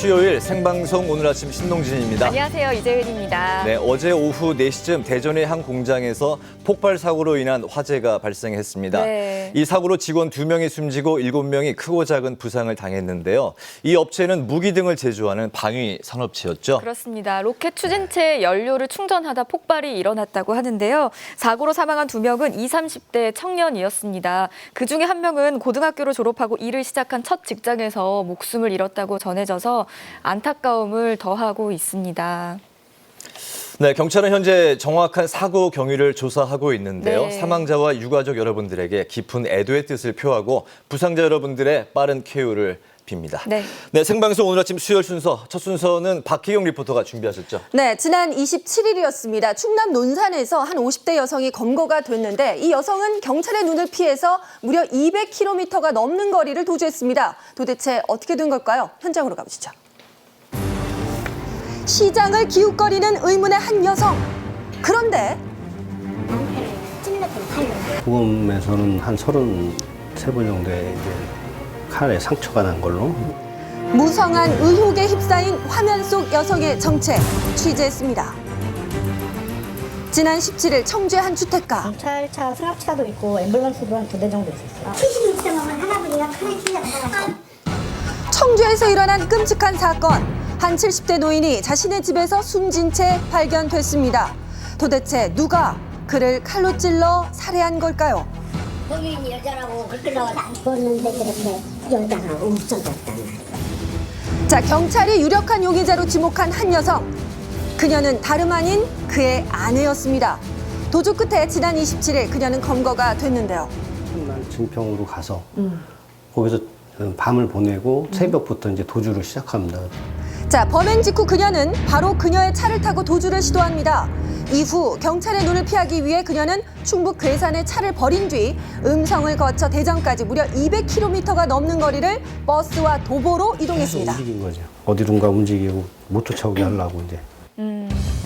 수요일 생방송 오늘 아침 신동진입니다. 안녕하세요. 이재은입니다. 네, 어제 오후 4시쯤 대전의 한 공장에서 폭발 사고로 인한 화재가 발생했습니다. 네. 이 사고로 직원 2명이 숨지고 7명이 크고 작은 부상을 당했는데요. 이 업체는 무기 등을 제조하는 방위 산업체였죠. 그렇습니다. 로켓 추진체에 연료를 충전하다 폭발이 일어났다고 하는데요. 사고로 사망한 2명은 20, 30대 청년이었습니다. 그중에 한 명은 고등학교를 졸업하고 일을 시작한 첫 직장에서 목숨을 잃었다고 전해져서 안타까움을 더하고 있습니다. 네, 경찰은 현재 정확한 사고 경위를 조사하고 있는데요. 네. 사망자와 유가족 여러분들에게 깊은 애도의 뜻을 표하고 부상자 여러분들의 빠른 쾌유를 빕니다. 네. 생방송 오늘 아침 수요일 순서, 첫 순서는 박희경 리포터가 준비하셨죠? 네, 지난 27일이었습니다. 충남 논산에서 한 50대 여성이 검거가 됐는데 이 여성은 경찰의 눈을 피해서 무려 200km가 넘는 거리를 도주했습니다. 도대체 어떻게 된 걸까요? 현장으로 가보시죠. 시장을 기웃거리는 의문의 한 여성. 그런데 부검에서는 한 33번 정도의 이제 칼에 상처가 난 걸로. 무성한 의혹에 휩싸인 화면 속 여성의 정체 취재했습니다. 지난 17일 청주의 한 주택가. 경찰차 승합차도 있고 앰뷸런스도 한 2대 정도 있었어요. 70일 넘으면 할아버지가 칼에 찔렸어요. 청주에서 일어난 끔찍한 사건. 한 70대 노인이 자신의 집에서 숨진 채 발견됐습니다. 도대체 누가 그를 칼로 찔러 살해한 걸까요? 범인 여자라고 그렇게 나와서 안 죽었는데 그렇게 여자가 없어졌단 말이야. 자, 경찰이 유력한 용의자로 지목한 한 여성. 그녀는 다름 아닌 그의 아내였습니다. 도주 끝에 지난 27일 그녀는 검거가 됐는데요. 첫날 증평으로 가서 거기서 밤을 보내고 새벽부터 이제 도주를 시작합니다. 자, 범행 직후 그녀는 바로 그녀의 차를 타고 도주를 시도합니다. 이후 경찰의 눈을 피하기 위해 그녀는 충북 괴산에 차를 버린 뒤 음성을 거쳐 대전까지 무려 200km가 넘는 거리를 버스와 도보로 계속 이동했습니다. 움직인 거죠. 어디론가 움직이고 못 쫓아오게 하려고 이제.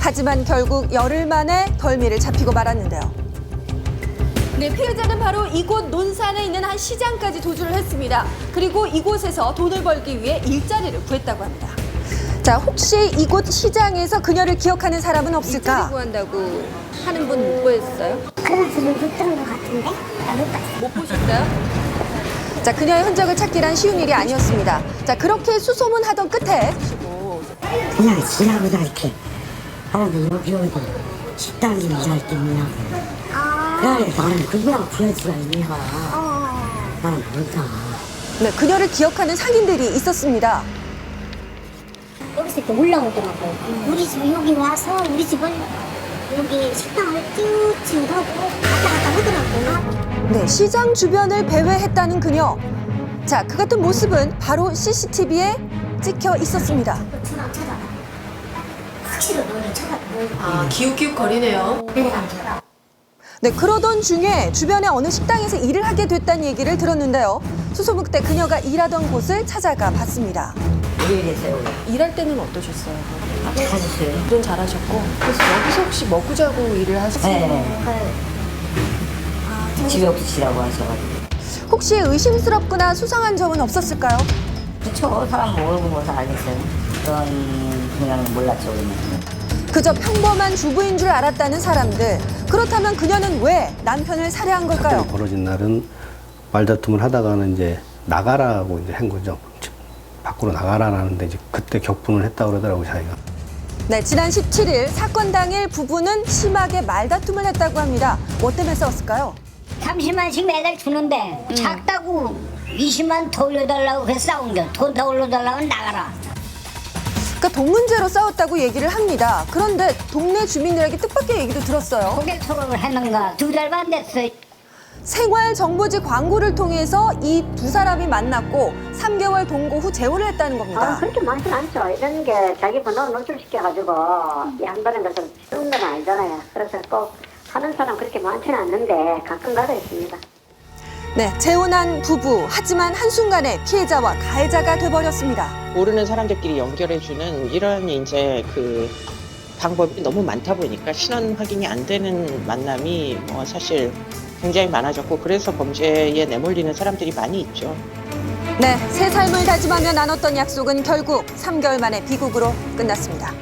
하지만 결국 열흘 만에 덜미를 잡히고 말았는데요. 네, 피해자는 바로 이곳 논산에 있는 한 시장까지 도주를 했습니다. 그리고 이곳에서 돈을 벌기 위해 일자리를 구했다고 합니다. 자, 혹시 이곳 시장에서 그녀를 기억하는 사람은 없을까? 일자리 구한다고 하는 분 못 보였어요? 그런 소리를 듣던 것 같은데? 나못 봤어. 못 보셨어요? 자, 그녀의 흔적을 찾기란 쉬운 일이 아니었습니다. 자, 그렇게 수소문하던 끝에 그냥 지나보다 이렇게 여기 어디 식당에 일할 때 있냐고. 그래 나는 그거랑 구할 수가 있냐. 나는 모르다. 네, 그녀를 기억하는 상인들이 있었습니다. 여기서 이렇게 올라오더라고. 우리 집 여기 와서 우리 집을 여기 식당을 쭉 하고 왔다 갔다 하더라고. 네, 시장 주변을 배회했다는 그녀. 자, 그 같은 모습은 바로 CCTV에 찍혀 있었습니다. 쳐다봐. 확실히 너를 쳐다봐. 아, 기웃기웃거리네요. 내가 쳐다봐. 네, 그러던 중에 주변의 어느 식당에서 일을 하게 됐다는 얘기를 들었는데요. 수소문 끝에 그녀가 일하던 곳을 찾아가 봤습니다. 일할 때는 어떠셨어요? 잘했어요. 일은 잘하셨고. 그래서 여기서 혹시 먹고 자고 일을 하셨어요? 네. 집에 없으시라고 하셔가지고. 혹시 의심스럽거나 수상한 점은 없었을까요? 그쵸, 사람 모르고 뭐서 알겠어요. 그런 분야는 몰랐죠, 우리는. 그저 평범한 주부인 줄 알았다는 사람들. 그렇다면 그녀는 왜 남편을 살해한 걸까요? 사건이 벌어진 날은 말다툼을 하다가는 이제 나가라고 이제 한 거죠. 밖으로 나가라라는데 이제 그때 격분을 했다 그러더라고요, 자기가. 네, 지난 17일 사건 당일 부부는 심하게 말다툼을 했다고 합니다. 뭐 때문에 싸웠을까요? 30만씩 매달 주는데 작다고 20만 더 올려달라고 해서 싸운 겨. 돈 더 올려달라고 나가라. 그러니까 돈 문제로 싸웠다고 얘기를 합니다. 그런데 동네 주민들에게 뜻밖의 얘기도 들었어요. 고객 토론을 했는가 2달만 됐어. 생활정보지 광고를 통해서 이 두 사람이 만났고 3개월 동거 후 재혼을 했다는 겁니다. 그렇게 많지는 않죠. 이런 게 자기 번호를 노출시켜가지고 한다는 것은 쉬운 건 아니잖아요. 그래서 꼭 하는 사람 그렇게 많지는 않는데 가끔가다 있습니다. 네, 재혼한 부부. 하지만 한순간에 피해자와 가해자가 돼버렸습니다. 모르는 사람들끼리 연결해주는 이런 이제 그 방법이 너무 많다 보니까 신원 확인이 안 되는 만남이 사실 굉장히 많아졌고 그래서 범죄에 내몰리는 사람들이 많이 있죠. 네, 새 삶을 다짐하며 나눴던 약속은 결국 3개월 만에 비극으로 끝났습니다.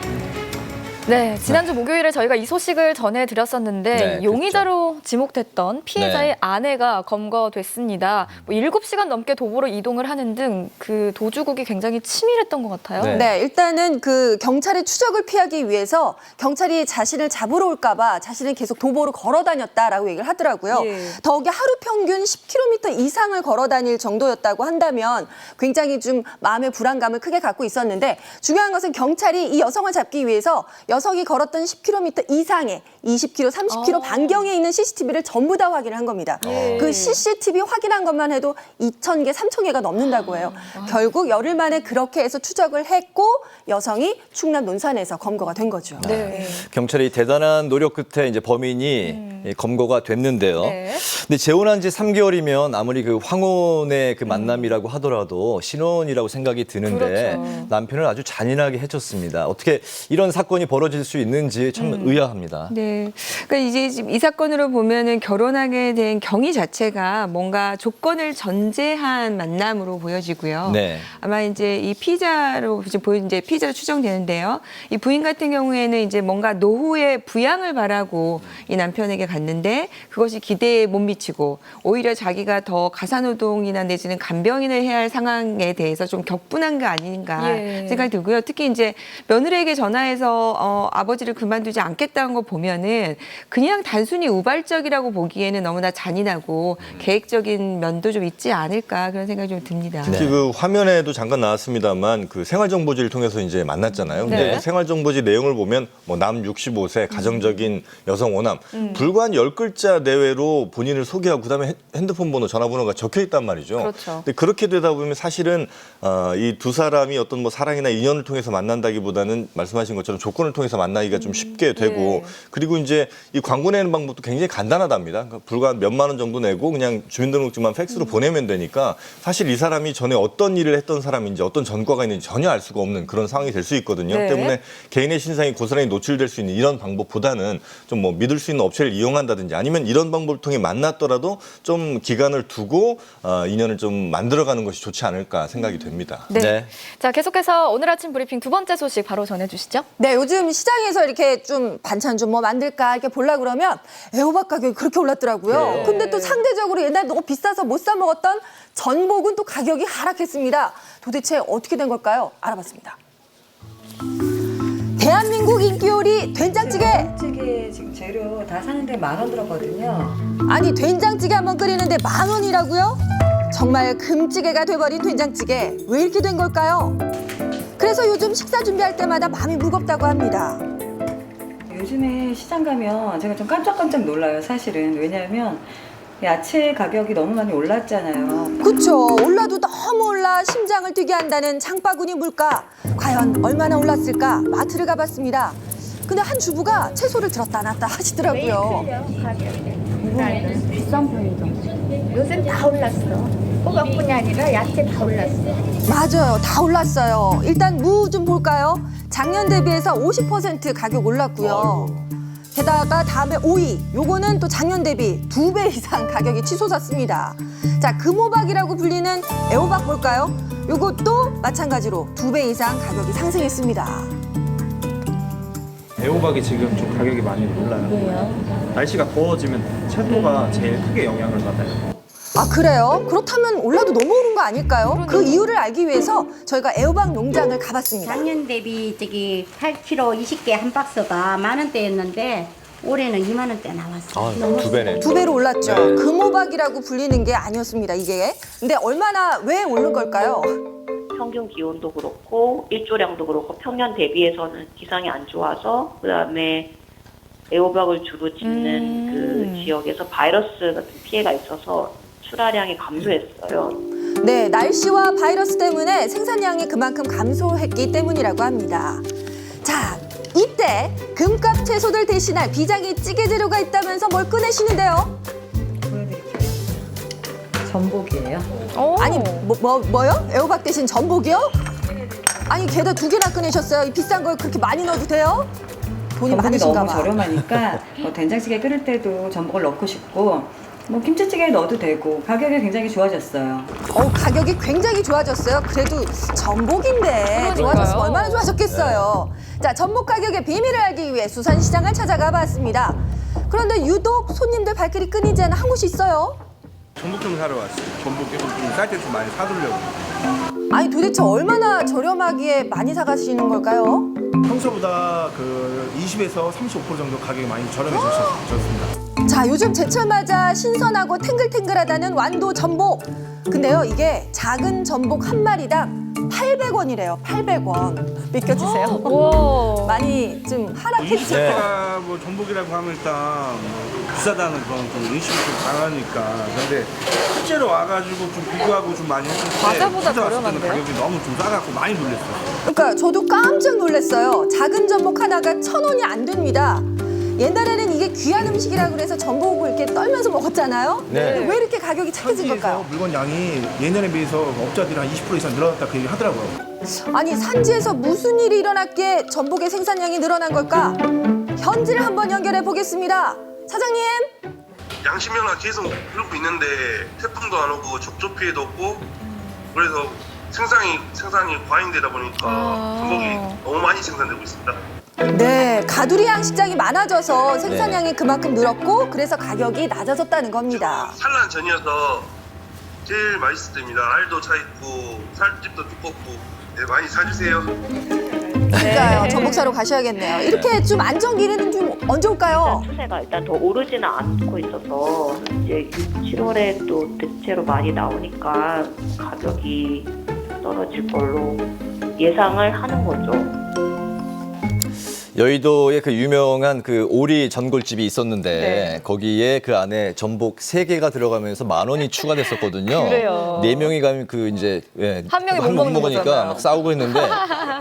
네, 지난주 목요일에 저희가 이 소식을 전해드렸었는데 네, 용의자로 지목됐던 피해자의 네. 아내가 검거됐습니다. 7시간 넘게 도보로 이동을 하는 등 그 도주국이 굉장히 치밀했던 것 같아요. 네. 네, 일단은 그 경찰의 추적을 피하기 위해서 경찰이 자신을 잡으러 올까 봐 자신은 계속 도보로 걸어 다녔다라고 얘기를 하더라고요. 예. 더욱이 하루 평균 10km 이상을 걸어 다닐 정도였다고 한다면 굉장히 좀 마음의 불안감을 크게 갖고 있었는데 중요한 것은 경찰이 이 여성을 잡기 위해서 여성이 걸었던 10km 이상의 20km, 30km 반경에 있는 CCTV를 전부 다 확인을 한 겁니다. 그 CCTV 확인한 것만 해도 2,000개, 3,000개가 넘는다고 해요. 결국 열흘 만에 그렇게 해서 추적을 했고 여성이 충남 논산에서 검거가 된 거죠. 네. 경찰이 대단한 노력 끝에 이제 범인이 검거가 됐는데요. 네. 근데 재혼한 지 3개월이면 아무리 그 황혼의 그 만남이라고 하더라도 신혼이라고 생각이 드는데 그렇죠. 남편을 아주 잔인하게 해쳤습니다. 어떻게 이런 사건이 벌어질 수 있는지 참 의아합니다. 네. 그러니까 이제 지금 이 사건으로 보면은 결혼하게 된 경위 자체가 뭔가 조건을 전제한 만남으로 보여지고요. 네. 아마 이제 이 피의자로 이제 피의자로 추정되는데요. 이 부인 같은 경우에는 이제 뭔가 노후에 부양을 바라고 이 남편에게 갔는데 그것이 기대에 못 미치고 오히려 자기가 더 가사노동이나 내지는 간병인을 해야 할 상황에 대해서 좀 격분한 게 아닌가 예. 생각이 들고요. 특히 이제 며느리에게 전화해서 아버지를 그만두지 않겠다는 거 보면은 그냥 단순히 우발적이라고 보기에는 너무나 잔인하고 계획적인 면도 좀 있지 않을까 그런 생각이 좀 듭니다. 특히 그 화면에도 잠깐 나왔습니다만 그 생활정보지를 통해서 이제 만났잖아요. 근데 네. 그 생활정보지 내용을 보면 뭐 남 65세 가정적인 여성 오남 불과 한 10글자 내외로 본인을 소개하고 그다음에 핸드폰 번호, 전화번호가 적혀 있단 말이죠. 그렇죠. 근데 그렇게 되다 보면 사실은 이 두 사람이 어떤 뭐 사랑이나 인연을 통해서 만난다기보다는 말씀하신 것처럼 조건을 통해서 만나기가 좀 쉽게 되고 네. 그리고 이제 이 광고 내는 방법도 굉장히 간단하답니다. 그러니까 불과 몇만 원 정도 내고 그냥 주민등록증만 팩스로 보내면 되니까 사실 이 사람이 전에 어떤 일을 했던 사람인지 어떤 전과가 있는지 전혀 알 수가 없는 그런 상황이 될 수 있거든요. 네. 때문에 개인의 신상이 고스란히 노출될 수 있는 이런 방법보다는 좀 뭐 믿을 수 있는 업체를 이용한다든지 아니면 이런 방법을 통해 만났더라도 좀 기간을 두고 인연을 좀 만들어가는 것이 좋지 않을까 생각이 됩니다. 네. 네. 자, 계속해서 오늘 아침 브리핑 두 번째 소식 바로 전해주시죠. 네, 요즘 시장에서 이렇게 좀 반찬 좀 뭐 만들까 이렇게 보려고 그러면 애호박 가격이 그렇게 올랐더라고요. 그래요. 근데 또 상대적으로 옛날에 너무 비싸서 못 사 먹었던 전복은 또 가격이 하락했습니다. 도대체 어떻게 된 걸까요? 알아봤습니다. 대한민국 인기 요리 된장찌개. 된장찌개 지금 재료 다 사는데 10,000원 들었거든요. 아니 된장찌개 한번 끓이는데 10,000원이라고요? 정말 금찌개가 돼버린 된장찌개. 왜 이렇게 된 걸까요? 그래서 요즘 식사 준비할 때마다 마음이 무겁다고 합니다. 요즘에 시장 가면 제가 좀 깜짝깜짝 놀라요, 사실은. 왜냐하면 야채 가격이 너무 많이 올랐잖아요. 그쵸. 올라도 너무 올라 심장을 뛰게 한다는 장바구니 물가. 과연 얼마나 올랐을까? 마트를 가봤습니다. 근데 한 주부가 채소를 들었다 놨다 하시더라고요. 이번에는 비싼 편이죠. 요새 다 올랐어. 호박뿐이 아니라 야채 다 올랐어. 맞아요. 다 올랐어요. 일단 무 좀 볼까요? 작년 대비해서 50% 가격 올랐고요. 게다가 다음에 오이, 요거는 또 작년 대비 2배 이상 가격이 치솟았습니다. 자, 금호박이라고 불리는 애호박 볼까요? 요것도 마찬가지로 2배 이상 가격이 상승했습니다. 애호박이 지금 좀 가격이 많이 올라요. 왜요? 날씨가 더워지면 채소가 제일 크게 영향을 받아요. 아, 그래요? 그렇다면 올라도 너무 오른 거 아닐까요? 그 이유를 알기 위해서 저희가 애호박 농장을 가봤습니다. 작년 대비 저기 8kg 20개 한 박스가 10,000원대였는데 올해는 20,000원대 나왔어요. 두 배네. 2배로 올랐죠. 네. 금호박이라고 불리는 게 아니었습니다, 이게. 근데 왜 오른 걸까요? 평균 기온도 그렇고 일조량도 그렇고 평년 대비해서는 기상이 안 좋아서 그다음에 애호박을 주로 짓는 그 지역에서 바이러스 같은 피해가 있어서 출하량이 감소했어요. 네, 날씨와 바이러스 때문에 생산량이 그만큼 감소했기 때문이라고 합니다. 자, 이때 금값 채소들 대신할 비장의 찌개 재료가 있다면서 뭘 꺼내시는데요? 보여드릴게요. 전복이에요. 아니, 뭐요? 애호박 대신 전복이요? 아니, 게다 2개나 꺼내셨어요. 이 비싼 걸 그렇게 많이 넣어도 돼요? 돈이 전복이 많으신가 너무 봐. 저렴하니까 된장찌개 끓일 때도 전복을 넣고 싶고 뭐 김치찌개에 넣어도 되고 가격이 굉장히 좋아졌어요. 가격이 굉장히 좋아졌어요. 그래도 전복인데 좋아졌으면 얼마나 좋아졌겠어요. 자, 전복 가격의 비밀을 알기 위해 수산시장을 찾아가 봤습니다. 그런데 유독 손님들 발길이 끊이지 않는 한 곳이 있어요. 전복 좀 사러 왔어요. 전복 좀 쌀 때 좀 많이 사두려고. 아니 도대체 얼마나 저렴하기에 많이 사가시는 걸까요? 평소보다 그 20에서 35% 정도 가격이 많이 저렴해졌습니다. 자, 요즘 제철 맞아 신선하고 탱글탱글하다는 완도 전복. 근데요, 이게 작은 전복 한 마리당 800원이래요. 800원. 믿겨지세요? 많이 좀 하락했죠. 제가 뭐 전복이라고 하면 일단 뭐 비싸다는 그런 좀 의식이 좀 강하니까. 근데 실제로 와가지고 좀 비교하고 좀 많이 했을 때 과자보다 진짜 왔을 때는 저렴한데요? 가격이 너무 좀 싸갖고 많이 놀랐어요. 그러니까 저도 깜짝 놀랐어요. 작은 전복 하나가 1,000원이 안 됩니다. 옛날에는 이게 귀한 음식이라고 그래서 전복을 이렇게 떨면서 먹었잖아요. 네. 왜 이렇게 가격이 착해진 걸까요? 물건 양이 예년에 비해서 업자들이 한 20% 이상 늘어났다 그 얘기 하더라고요. 아니, 산지에서 무슨 일이 일어났기에 전복의 생산량이 늘어난 걸까? 현지를 한번 연결해 보겠습니다. 사장님. 양식면허 계속 이러고 있는데 태풍도 안 오고 접촉 피해도 없고 그래서 생산이 과잉되다 보니까 전복이 너무 많이 생산되고 있습니다. 네, 가두리 양식장이 많아져서 생산량이 그만큼 늘었고 그래서 가격이 낮아졌다는 겁니다. 산란 전이어서 제일 맛있을 때입니다. 알도 차 있고 살집도 두껍고 네, 많이 사주세요. 진짜요. 전복 사러 가셔야겠네요. 이렇게 좀 안정기는 좀 언제 올까요? 추세가 일단 더 오르지는 않고 있어서 이제 6, 7월에 또 대체로 많이 나오니까 가격이 떨어질 걸로 예상을 하는 거죠. 여의도에 그 유명한 그 오리 전골집이 있었는데 거기에 그 안에 전복 3개가 들어가면서 10,000원이 추가됐었거든요. 그래요. 4명이 가면 그 이제 한 명이 못 먹는 먹으니까 거잖아요. 막 싸우고 했는데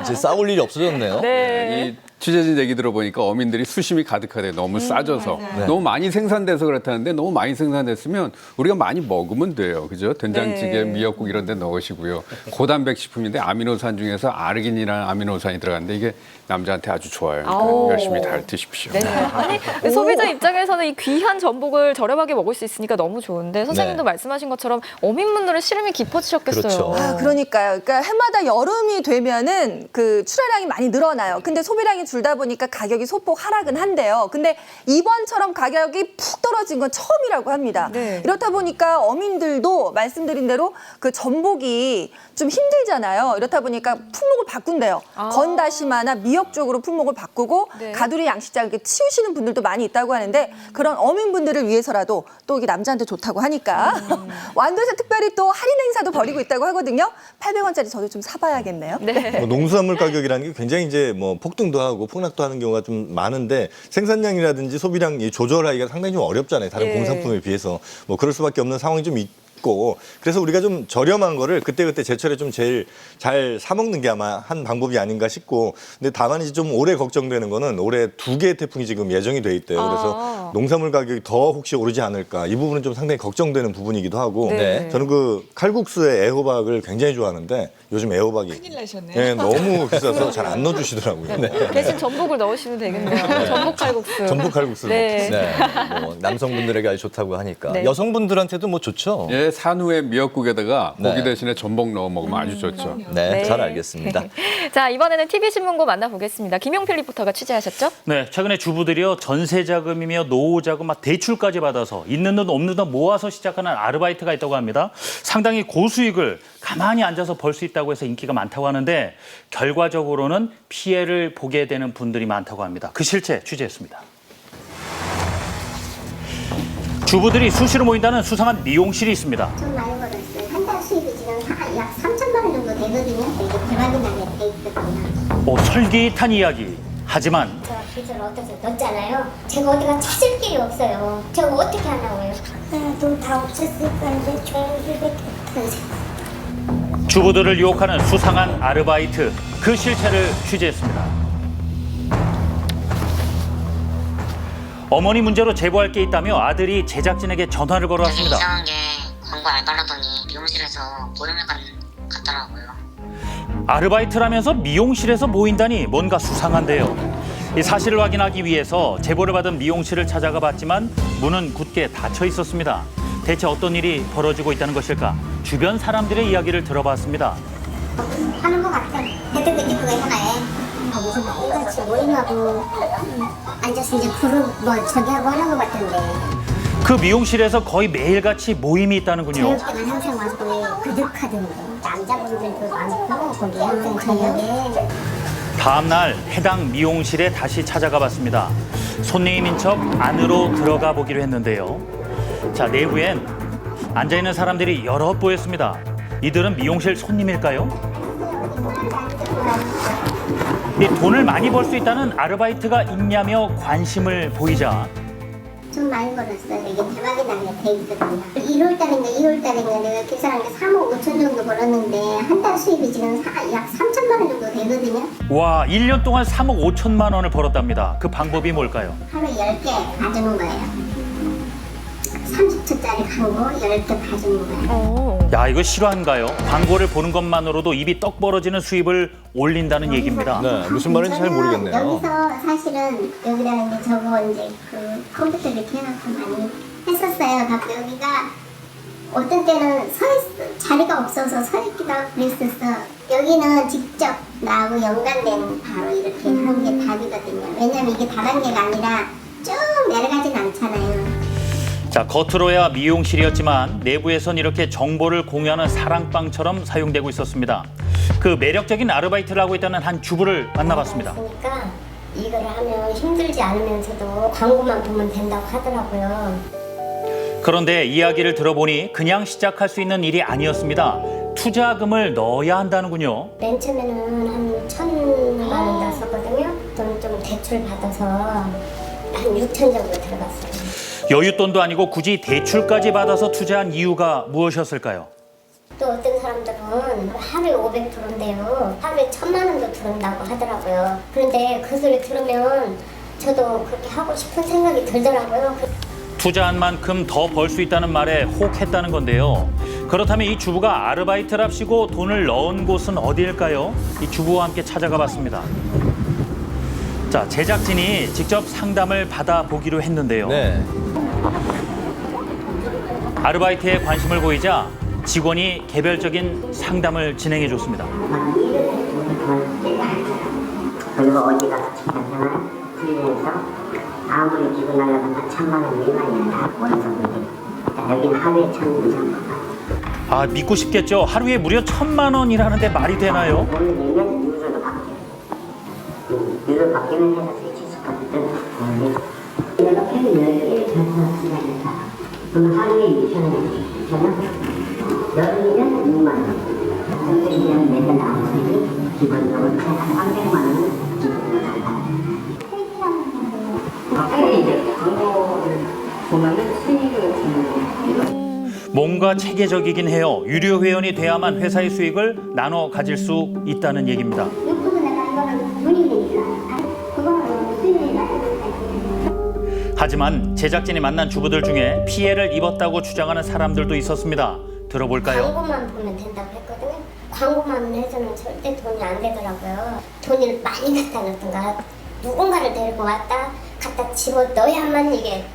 이제 싸울 일이 없어졌네요. 이 취재진 얘기 들어보니까 어민들이 수심이 가득하대 너무 싸져서 네. 너무 많이 생산돼서 그렇다는데 너무 많이 생산됐으면 우리가 많이 먹으면 돼요, 그죠? 된장찌개, 미역국 이런 데 넣으시고요. 고단백 식품인데 아미노산 중에서 아르기닌이라는 아미노산이 들어가는데 이게 남자한테 아주 좋아요. 그러니까 아오. 열심히 잘 드십시오. 네. 아니 소비자 입장에서는 이 귀한 전복을 저렴하게 먹을 수 있으니까 너무 좋은데 선생님도 말씀하신 것처럼 어민분들은 시름이 깊어지셨겠어요. 아, 그러니까요. 그러니까 해마다 여름이 되면은 그 출하량이 많이 늘어나요. 근데 소비량이 줄다 보니까 가격이 소폭 하락은 한대요. 근데 이번처럼 가격이 푹 떨어진 건 처음이라고 합니다. 이렇다 보니까 어민들도 말씀드린 대로 그 전복이 좀 힘들잖아요. 이렇다 보니까 품목을 바꾼대요. 건다시마나 미역 쪽으로 품목을 바꾸고 가두리 양식장 이렇게 치우시는 분들도 많이 있다고 하는데 그런 어민분들을 위해서라도 또 이게 남자한테 좋다고 하니까 완도에서 특별히 또 할인 행사도 벌이고 있다고 하거든요. 800원짜리 저도 좀 사봐야겠네요. 뭐 농수산물 가격이라는 게 굉장히 이제 뭐 폭등도 하고 폭락도 하는 경우가 좀 많은데 생산량이라든지 소비량 조절하기가 상당히 좀 어렵잖아요. 다른 공산품에 비해서 뭐 그럴 수밖에 없는 상황이 좀 있고 그래서 우리가 좀 저렴한 거를 그때그때 제철에 좀 제일 잘 사 먹는 게 아마 한 방법이 아닌가 싶고 근데 다만 이제 좀 올해 걱정되는 거는 올해 2개의 태풍이 지금 예정이 돼 있대요. 그래서 농산물 가격이 더 혹시 오르지 않을까 이 부분은 좀 상당히 걱정되는 부분이기도 하고 저는 그 칼국수에 애호박을 굉장히 좋아하는데 요즘 애호박이 큰일 나셨네요. 네, 너무 비싸서 잘 안 넣어주시더라고요. 대신 전복을 넣으시면 되겠네요. 전복 칼국수. 전복 칼국수를 먹겠습니다. 뭐 남성분들에게 아주 좋다고 하니까 여성분들한테도 뭐 좋죠. 예, 산후에 미역국에다가 고기 대신에 전복 넣어 먹으면 아주 좋죠. 네, 잘 알겠습니다. 자, 이번에는 TV신문고 만나보겠습니다. 김용필 리포터가 취재하셨죠? 네, 최근에 주부들이요 전세자금이며 노후자금, 막 대출까지 받아서 있는 돈 없는 돈 모아서 시작하는 아르바이트가 있다고 합니다. 상당히 고수익을 가만히 앉아서 벌 수 있다고 해서 인기가 많다고 하는데 결과적으로는 피해를 보게 되는 분들이 많다고 합니다. 그 실체 취재했습니다. 주부들이 수시로 모인다는 수상한 미용실이 있습니다. 좀 많이 벌었어요. 한 달 수입이 지금 약 3천만 원 정도 되거든요. 이게 불확인하게 돼 있거든요. 설깃한 이야기. 하지만 저 빚을 어떻게 넣었잖아요. 제가 어디가 찾을 길이 없어요. 저 어떻게 하냐고요. 돈 다 없앴으니까 이제 저희밖에 없어요. 주부들을 유혹하는 수상한 아르바이트. 그 실체를 취재했습니다. 어머니 문제로 제보할 게 있다며 아들이 제작진에게 전화를 걸어왔습니다. 이상한 게 광고 알바라더니 미용실에서 모임을 갔더라고요. 아르바이트라면서 미용실에서 모인다니 뭔가 수상한데요. 이 사실을 확인하기 위해서 제보를 받은 미용실을 찾아가 봤지만 문은 굳게 닫혀 있었습니다. 대체 어떤 일이 벌어지고 있다는 것일까? 주변 사람들의 이야기를 들어봤습니다. 하는 것 같아. 그때그때 그거 하나에 무슨 매일같이 모임하고 앉아서 이제 그룹 뭐 저기 하고 하는 것 같은데. 그 미용실에서 거의 매일같이 모임이 있다는군요. 저녁 때는 항상 와서 그득하던데. 남자분들도 많고 거기 항상 저녁에. 다음 날 해당 미용실에 다시 찾아가 봤습니다. 손님인 척 안으로 들어가 보기로 했는데요. 자, 내부엔 앉아있는 사람들이 여럿 보였습니다. 이들은 미용실 손님일까요? 이 돈을 많이 벌 수 있다는 아르바이트가 있냐며 관심을 보이자 좀 많이 벌었어요. 이게 대박이 나게 돼 있거든요. 1월달인가 내가 계산한 게 3억 5천 정도 벌었는데 한 달 수입이 지금 약 3천만 원 정도 되거든요. 와, 1년 동안 3억 5천만 원을 벌었답니다. 그 방법이 뭘까요? 하루에 10개 봐주는 거예요. 30초짜리 광고 10개 봐주는 거예요. 야, 이거 실화인가요? 광고를 보는 것만으로도 입이 떡 벌어지는 수입을 올린다는 얘기입니다. 네, 무슨 말인지 잘 모르겠네요. 여기서 사실은 여기다가 이제 저거 이제 그 컴퓨터 이렇게 해갖고 많이 했었어요. 갖고 여기가 어떤 때는 자리가 없어서 서 있기도 하고 그랬었어. 여기는 직접 나하고 연관된 바로 이렇게 한 게 답이거든요. 왜냐면 이게 다단계가 아니라 쭉 내려가진 않잖아요. 자, 겉으로야 미용실이었지만 내부에선 이렇게 정보를 공유하는 사랑방처럼 사용되고 있었습니다. 그 매력적인 아르바이트를 하고 있다는 한 주부를 만나봤습니다. 그러니까 이걸 하면 힘들지 않으면서도 광고만 보면 된다고 하더라고요. 그런데 이야기를 들어보니 그냥 시작할 수 있는 일이 아니었습니다. 투자금을 넣어야 한다는군요. 맨 처음에는 한 1,000만 원 넣었었거든요. 돈 좀 대출 받아서 한 6천 정도 들어갔어요. 여윳돈도 아니고 굳이 대출까지 받아서 투자한 이유가 무엇이었을까요? 또 어떤 사람들은 하루에 500 들어온대요. 하루에 1,000만 원도 들어온다고 하더라고요. 그런데 그 소리 들으면 저도 그렇게 하고 싶은 생각이 들더라고요. 투자한 만큼 더 벌 수 있다는 말에 혹했다는 건데요. 그렇다면 이 주부가 아르바이트랍시고 돈을 넣은 곳은 어디일까요? 이 주부와 함께 찾아가 봤습니다. 자, 제작진이 직접 상담을 받아보기로 했는데요. 네. 아르바이트에 관심을 보이자 직원이 개별적인 상담을 진행해 줬습니다. 그리고 어디 가서 직장생활 풀리면서 아무리 기분 날라도 1,000만 원 미만이야. 원석인데 여기는 하루에 1,000만 원. 아, 믿고 싶겠죠. 하루에 무려 1,000만 원이라는데 말이 되나요? 오늘 내면 유저도 바뀌어요. 유저 바뀌는 해서 스위치 같은 이렇게 10개를 전화하시니까 그럼 하루에 2,000원 여름이면 6만 원. 선생님이랑 매달 나오시니 기본적으로 한 300만 원은 기본으로 나가요. 이제 광고를 보면은 수익을 주는 뭔가 체계적이긴 해요. 유료 회원이 돼야만 회사의 수익을 나눠 가질 수 있다는 얘기입니다. 유튜브 내가 이거는 돈이 되니까 그거는 수익이 나요. 하지만 제작진이 만난 주부들 중에 피해를 입었다고 주장하는 사람들도 있었습니다. 들어볼까요? 광고만 보면 된다고 했거든요. 광고만 해서는 절대 돈이 안 되더라고요. 돈을 많이 갖다 놓던가 누군가를 데리고 왔다 갖다 집어넣어야만 이게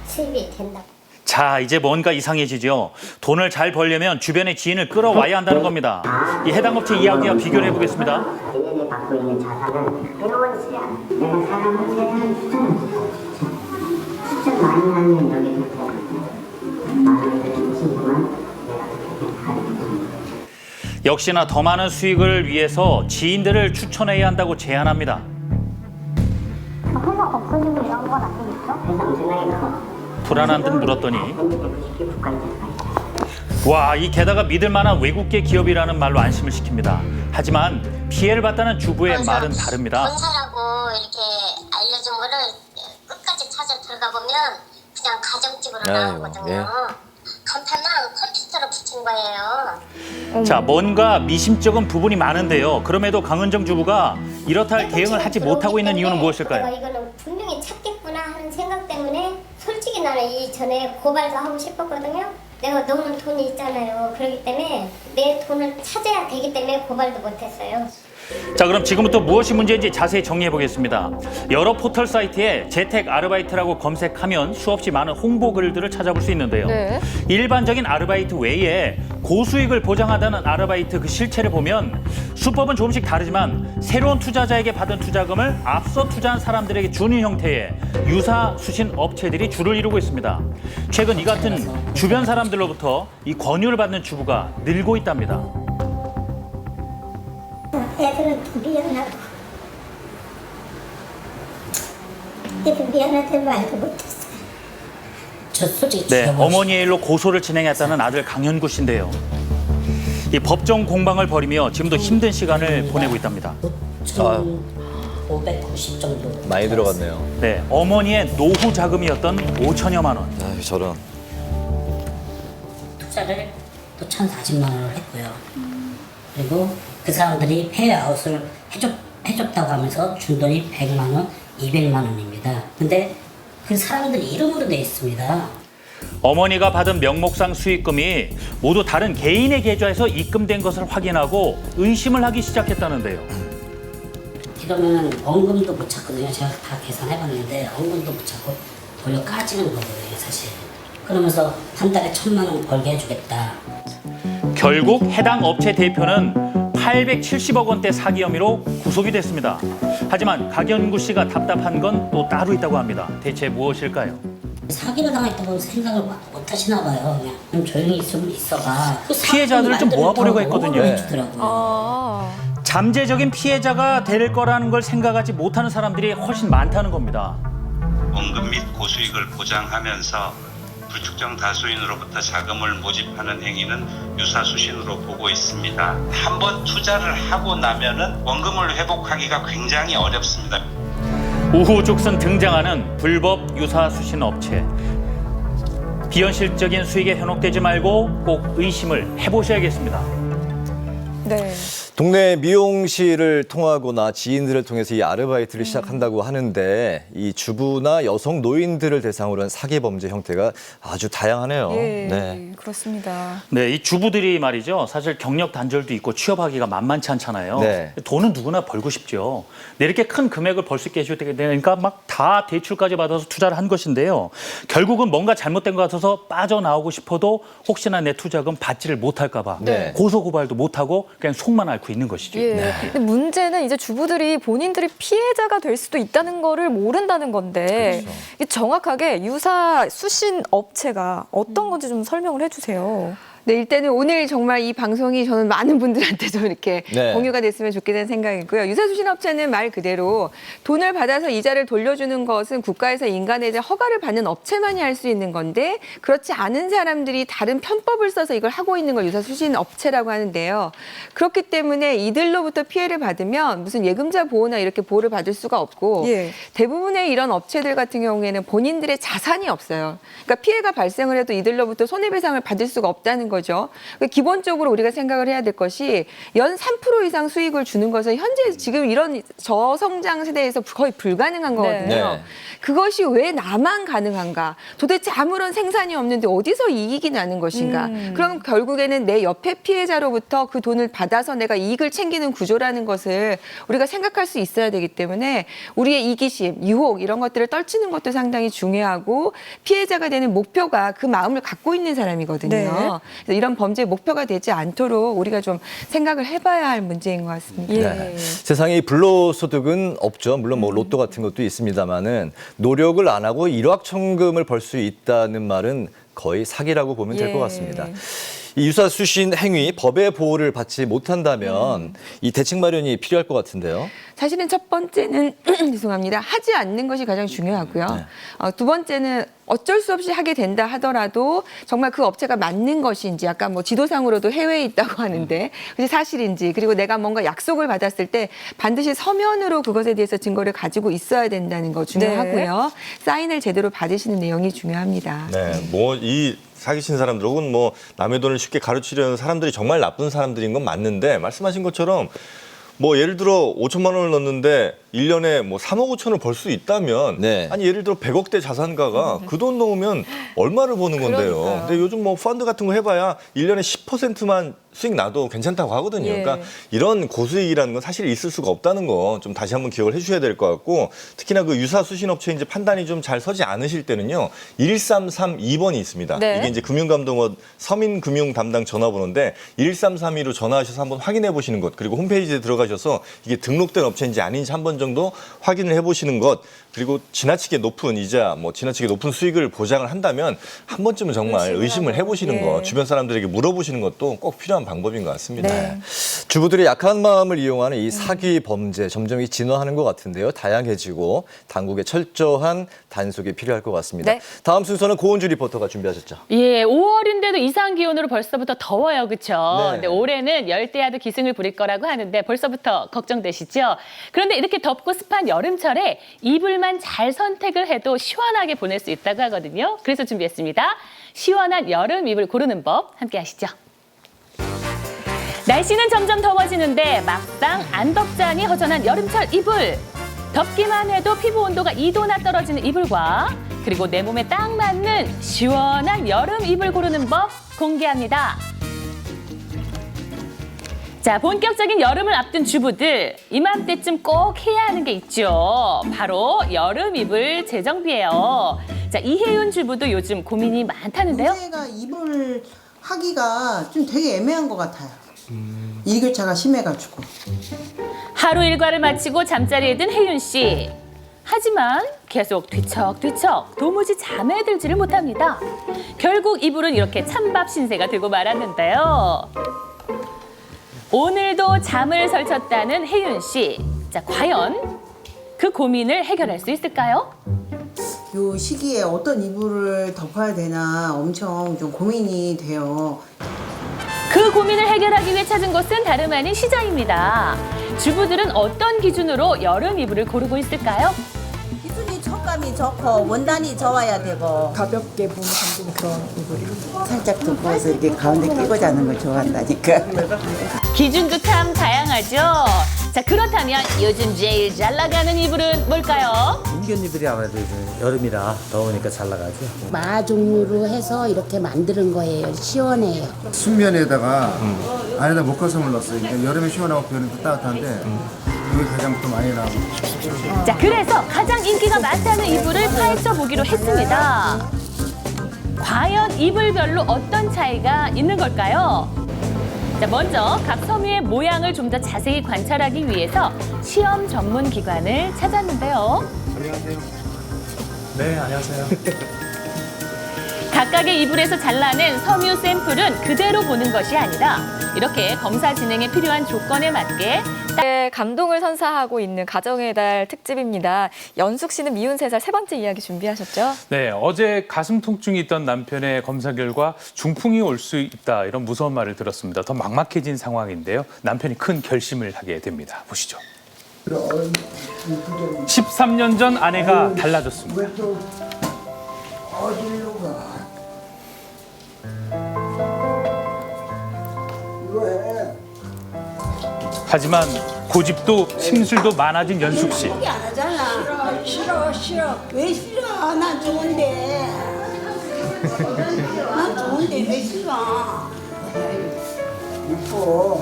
수입이 된다고. 자, 이제 뭔가 이상해지죠. 돈을 잘 벌려면 주변의 지인을 끌어와야 한다는 겁니다. 이 해당 업체 이야기와 비교를 해보겠습니다. 내년에 받고 있는 자산은 100원 수야. 내가 사람한테 한 추천 많이 하면 여기부터 많은 친구만 역시나 더 많은 수익을 위해서 지인들을 추천해야 한다고 제안합니다. 회사 없어지고 이런 건 아니겠죠? 회사 엄청나게 커. 불안한 듯 물었더니 와, 이 게다가 믿을 만한 외국계 기업이라는 말로 안심을 시킵니다. 하지만 피해를 봤다는 주부의 말은 다릅니다. 본사라고 이렇게 알려준 거를 끝까지 찾아 들어가 보면 그냥 가정집으로 나오거든요. 간판은 컴퓨터로 붙인 거예요. 자, 뭔가 미심쩍은 부분이 많은데요. 그럼에도 강은정 주부가 이렇다 할 대응을 하지 못하고 있는 이유는 무엇일까요? 내가 이거는 분명히 찾겠구나 하는 생각 때문에 솔직히 나는 이전에 고발도 하고 싶었거든요. 내가 너무 돈이 있잖아요. 그렇기 때문에 내 돈을 찾아야 되기 때문에 고발도 못했어요. 자, 그럼 지금부터 무엇이 문제인지 자세히 정리해 보겠습니다. 여러 포털 사이트에 재택 아르바이트라고 검색하면 수없이 많은 홍보 글들을 찾아볼 수 있는데요. 네. 일반적인 아르바이트 외에 고수익을 보장하다는 아르바이트 그 실체를 보면 수법은 조금씩 다르지만 새로운 투자자에게 받은 투자금을 앞서 투자한 사람들에게 주는 형태의 유사 수신 업체들이 주를 이루고 있습니다. 최근 이 같은 주변 사람들로부터 이 권유를 받는 주부가 늘고 있답니다. 애들은 미안하고 애들 미안한데 말도 못했어요. 저 솔직히 네, 어머니의 일로 고소를 진행했다는 아들 강현구 씨인데요. 이 법정 공방을 벌이며 지금도 힘든 시간을 보내고 있답니다. 590 정도. 많이 들어갔네요. 네, 어머니의 노후 자금이었던 5천여만 원. 아유, 저런. 투자를 또 1,040만 원을 했고요. 그리고 그 사람들이 페이아웃을 해줬다고 하면서 준 돈이 100만 원, 200만 원입니다. 근데 그 사람들 이름으로 돼 있습니다. 어머니가 받은 명목상 수익금이 모두 다른 개인의 계좌에서 입금된 것을 확인하고 의심을 하기 시작했다는데요. 이러면 원금도 못 찾거든요. 제가 다 계산해봤는데 원금도 못 찾고 돌려 까지는 거거든요, 사실. 그러면서 한 달에 1,000만 원 벌게 해주겠다. 결국 해당 업체 대표는 870억 원대 사기 혐의로 구속이 됐습니다. 하지만 강현구 씨가 답답한 건 또 따로 있다고 합니다. 대체 무엇일까요? 사기를 당했다고 생각을 못 하시나 봐요. 그냥 조용히 있어봐. 피해자들을 좀 모아보려고 했거든요. 잠재적인 피해자가 될 거라는 걸 생각하지 못하는 사람들이 훨씬 많다는 겁니다. 원금 및 고수익을 보장하면서 불특정 다수인으로부터 자금을 모집하는 행위는 유사수신으로 보고 있습니다. 한번 투자를 하고 나면은 원금을 회복하기가 굉장히 어렵습니다. 우후죽순 등장하는 불법 유사수신 업체. 비현실적인 수익에 현혹되지 말고 꼭 의심을 해보셔야겠습니다. 네. 동네 미용실을 통하거나 지인들을 통해서 이 아르바이트를 시작한다고 하는데 이 주부나 여성 노인들을 대상으로 한 사기 범죄 형태가 아주 다양하네요. 예, 네. 그렇습니다. 네, 이 주부들이 말이죠. 사실 경력 단절도 있고 취업하기가 만만치 않잖아요. 네. 돈은 누구나 벌고 싶죠. 네, 이렇게 큰 금액을 벌 수 있게 해줄 때 되니까 막 다 대출까지 받아서 투자를 한 것인데요. 결국은 뭔가 잘못된 것 같아서 빠져나오고 싶어도 혹시나 내 투자금 받지를 못할까 봐 네. 고소고발도 못하고 그냥 속만 앓고 있는 것이죠. 예. 근데 문제는 이제 주부들이 본인들이 피해자가 될 수도 있다는 거를 모른다는 건데 그렇죠. 이게 정확하게 유사 수신 업체가 어떤 건지 좀 설명을 해주세요. 네, 일단은 오늘 정말 이 방송이 저는 많은 분들한테 좀 이렇게 네. 공유가 됐으면 좋겠다는 생각이고요. 유사수신업체는 말 그대로 돈을 받아서 이자를 돌려주는 것은 국가에서 인간에 대한 허가를 받는 업체만이 할 수 있는 건데 그렇지 않은 사람들이 다른 편법을 써서 이걸 하고 있는 걸 유사수신업체라고 하는데요. 그렇기 때문에 이들로부터 피해를 받으면 무슨 예금자 보호나 이렇게 보호를 받을 수가 없고 예. 대부분의 이런 업체들 같은 경우에는 본인들의 자산이 없어요. 그러니까 피해가 발생을 해도 이들로부터 손해배상을 받을 수가 없다는 거죠. 기본적으로 우리가 생각을 해야 될 것이 연 3% 이상 수익을 주는 것은 현재 지금 이런 저성장 세대에서 거의 불가능한 거거든요. 네. 그것이 왜 나만 가능한가? 도대체 아무런 생산이 없는데 어디서 이익이 나는 것인가? 그럼 결국에는 내 옆에 피해자로부터 그 돈을 받아서 내가 이익을 챙기는 구조라는 것을 우리가 생각할 수 있어야 되기 때문에 우리의 이기심, 유혹 이런 것들을 떨치는 것도 상당히 중요하고 피해자가 되는 목표가 그 마음을 갖고 있는 사람이거든요. 네. 그래서 이런 범죄의 목표가 되지 않도록 우리가 좀 생각을 해봐야 할 문제인 것 같습니다. 예. 네. 세상에 불로소득은 없죠. 물론 뭐 로또 같은 것도 있습니다만은 노력을 안 하고 일확천금을 벌 수 있다는 말은 거의 사기라고 보면 될 것 예. 같습니다. 이 유사수신 행위 법의 보호를 받지 못한다면 이 대책 마련이 필요할 것 같은데요. 사실은 첫 번째는 죄송합니다. 하지 않는 것이 가장 중요하고요. 네. 두 번째는 어쩔 수 없이 하게 된다 하더라도 정말 그 업체가 맞는 것인지 약간 뭐 지도상으로도 해외에 있다고 하는데 그게 사실인지 그리고 내가 뭔가 약속을 받았을 때 반드시 서면으로 그것에 대해서 증거를 가지고 있어야 된다는 거 중요하고요. 사인을 제대로 받으시는 내용이 중요합니다. 네, 뭐 이 사기친 사람들 혹은 뭐 남의 돈을 쉽게 가로치려는 사람들이 정말 나쁜 사람들인 건 맞는데 말씀하신 것처럼 뭐 예를 들어 5천만 원을 넣었는데 1년에 뭐 3억 5천을 벌 수 있다면 네. 아니 예를 들어 100억대 자산가가 그 돈 넣으면 얼마를 버는 건데요. 그러니까요. 근데 요즘 뭐 펀드 같은 거 해봐야 1년에 10%만 수익 나도 괜찮다고 하거든요. 예. 그러니까 이런 고수익이라는 건 사실 있을 수가 없다는 거 좀 다시 한번 기억을 해주셔야 될 것 같고 특히나 그 유사 수신업체 이제 판단이 좀 잘 서지 않으실 때는요. 1332번이 있습니다. 네. 이게 이제 금융감독원 서민금융 담당 전화번호인데 1332로 전화하셔서 한번 확인해 보시는 것 그리고 홈페이지에 들어가셔서 이게 등록된 업체인지 아닌지 한 번 정도 확인을 해보시는 것 그리고 지나치게 높은 이자 뭐 지나치게 높은 수익을 보장을 한다면 한 번쯤은 정말 의심을 해보시는 예. 것 주변 사람들에게 물어보시는 것도 꼭 필요한 방법인 것 같습니다. 네. 주부들의 약한 마음을 이용하는 이 사기 범죄 점점 진화하는 것 같은데요. 다양해지고 당국의 철저한 단속이 필요할 것 같습니다. 네. 다음 순서는 고은주 리포터가 준비하셨죠. 예, 5월인데도 이상 기온으로 벌써부터 더워요, 그렇죠? 네. 근데 올해는 열대야도 기승을 부릴 거라고 하는데 벌써부터 걱정되시죠? 그런데 이렇게 덥고 습한 여름철에 이불만 잘 선택을 해도 시원하게 보낼 수 있다고 하거든요. 그래서 준비했습니다. 시원한 여름 이불 고르는 법 함께 하시죠. 날씨는 점점 더워지는데 막상 안 덥자니 허전한 여름철 이불. 덥기만 해도 피부 온도가 2도나 떨어지는 이불과 그리고 내 몸에 딱 맞는 시원한 여름 이불 고르는 법 공개합니다. 자, 본격적인 여름을 앞둔 주부들 이맘때쯤 꼭 해야 하는 게 있죠. 바로 여름 이불 재정비예요. 자, 이혜윤 주부도 요즘 고민이 많다는데요. 요새가 이불 하기가 좀 되게 애매한 것 같아요. 일교차가 심해가지고. 하루 일과를 마치고 잠자리에 든 혜윤 씨. 하지만 계속 뒤척뒤척 도무지 잠에 들지를 못합니다. 결국 이불은 이렇게 찬밥 신세가 되고 말았는데요. 오늘도 잠을 설쳤다는 혜윤 씨. 자, 과연 그 고민을 해결할 수 있을까요? 요 시기에 어떤 이불을 덮어야 되나 엄청 좀 고민이 돼요. 그 고민을 해결하기 위해 찾은 곳은 다름 아닌 시장입니다. 주부들은 어떤 기준으로 여름 이불을 고르고 있을까요? 기순이 촉감이 좋고 원단이 좋아야 되고 가볍게 보는 그런 이불이요. 살짝 두꺼워서 이렇게 가운데 끼고 자는 걸 좋아한다니까. 기준도 참 다양하죠. 자, 그렇다면 요즘 제일 잘 나가는 이불은 뭘까요? 인견이들이 아무래도 요즘 여름이라 더우니까 잘 나가죠. 마 종류로 해서 이렇게 만드는 거예요. 시원해요. 순면에다가 안에다 목화솜을 넣었어요. 그러니까 여름에 시원하고 겨울에 또 따뜻한데 그게 가장 또 많이 나고. 자, 그래서 가장 인기가 많다는 이불을 파헤쳐 보기로 했습니다. 과연 이불별로 어떤 차이가 있는 걸까요? 자, 먼저 각 섬유의 모양을 좀 더 자세히 관찰하기 위해서 시험 전문 기관을 찾았는데요. 안녕하세요. 네, 안녕하세요. 각각의 이불에서 잘라낸 섬유 샘플은 그대로 보는 것이 아니라 이렇게 검사 진행에 필요한 조건에 맞게 감동을 선사하고 있는 가정의 달 특집입니다. 연숙 씨는 미운 3살 세 번째 이야기 준비하셨죠? 네, 어제 가슴 통증이 있던 남편의 검사 결과 중풍이 올 수 있다 이런 무서운 말을 들었습니다. 더 막막해진 상황인데요. 남편이 큰 결심을 하게 됩니다. 보시죠. 13년 전 아내가 달라졌습니다. 어디로 가? 하지만 고집도 심술도 많아진 연숙 씨. 포기 안 하잖아. 싫어. 왜 싫어? 난 좋은데. 난 좋은데 왜 싫어? 이뻐.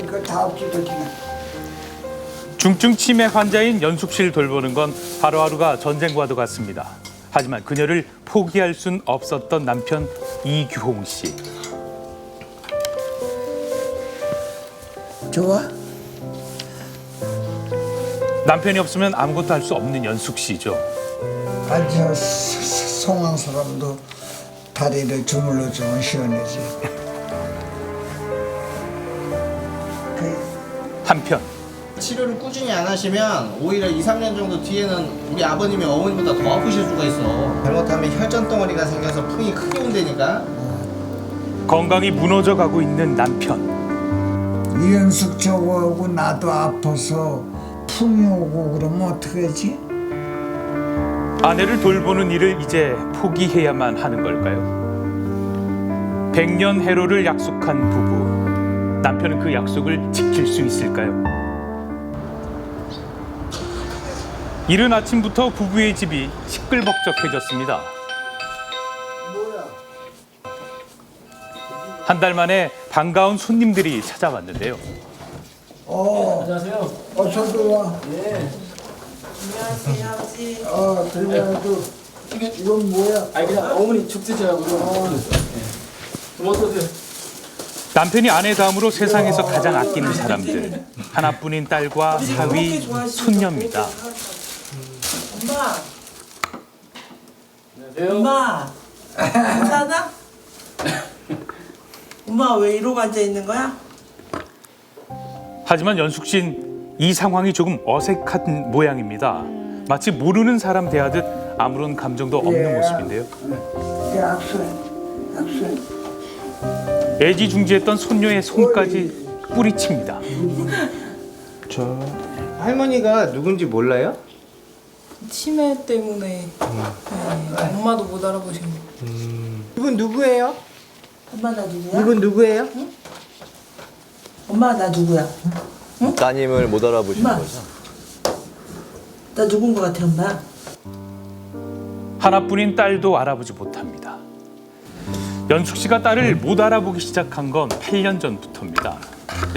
이거 다 없지도 지금. 중증 치매 환자인 연숙 씨를 돌보는 건 하루하루가 전쟁과도 같습니다. 하지만 그녀를 포기할 순 없었던 남편 이규홍 씨. 좋아? 남편이 없으면 아무것도 할 수 없는 연숙 씨죠. 저 송황 사람도 다리를 주물러 주면 시원해지. 한편 치료를 꾸준히 안 하시면 오히려 2, 3년 정도 뒤에는 우리 아버님이 어머니보다 더 아프실 수가 있어. 잘못하면 혈전 덩어리가 생겨서 풍이 크게 온다니까. 건강이 무너져 가고 있는 남편. 이연숙 저거하고 나도 아파서 풍이 오고 그러면 어떡하지? 아내를 돌보는 일을 이제 포기해야만 하는 걸까요? 100년 해로를 약속한 부부. 남편은 그 약속을 지킬 수 있을까요? 이른 아침부터 부부의 집이 시끌벅적해졌습니다. 한 달 만에 반가운 손님들이 찾아왔는데요. 안녕하세요. 어서 들어와. 예. 안녕하세요, 아버지. 들어와도 이건 뭐야? 아니 그냥 어머니 죽 드시라고. 어서 오세요. 남편이 아내 다음으로 세상에서 가장 아끼는 사람들. 하나뿐인 딸과 사위, 손녀입니다. 엄마. 안녕하세요. 엄마. 괜찮아? 엄마 왜 이러고 앉아 있는 거야? 하지만 연숙 씨는 이 상황이 조금 어색한 모양입니다. 마치 모르는 사람 대하듯 아무런 감정도 없는 모습인데요. 애지중지했던 손녀의 손까지 뿌리칩니다. 저 할머니가 누군지 몰라요? 치매 때문에 엄마도 못 알아보시고. 이분 누구예요? 엄마 나 누구야? 이분 누구예요? 응? 엄마 나 누구야? 응? 따님을 못 알아보시는 엄마. 거죠? 나 누군 것 같아 엄마? 하나뿐인 딸도 알아보지 못합니다. 연숙 씨가 딸을 못 알아보기 시작한 건 8년 전부터입니다.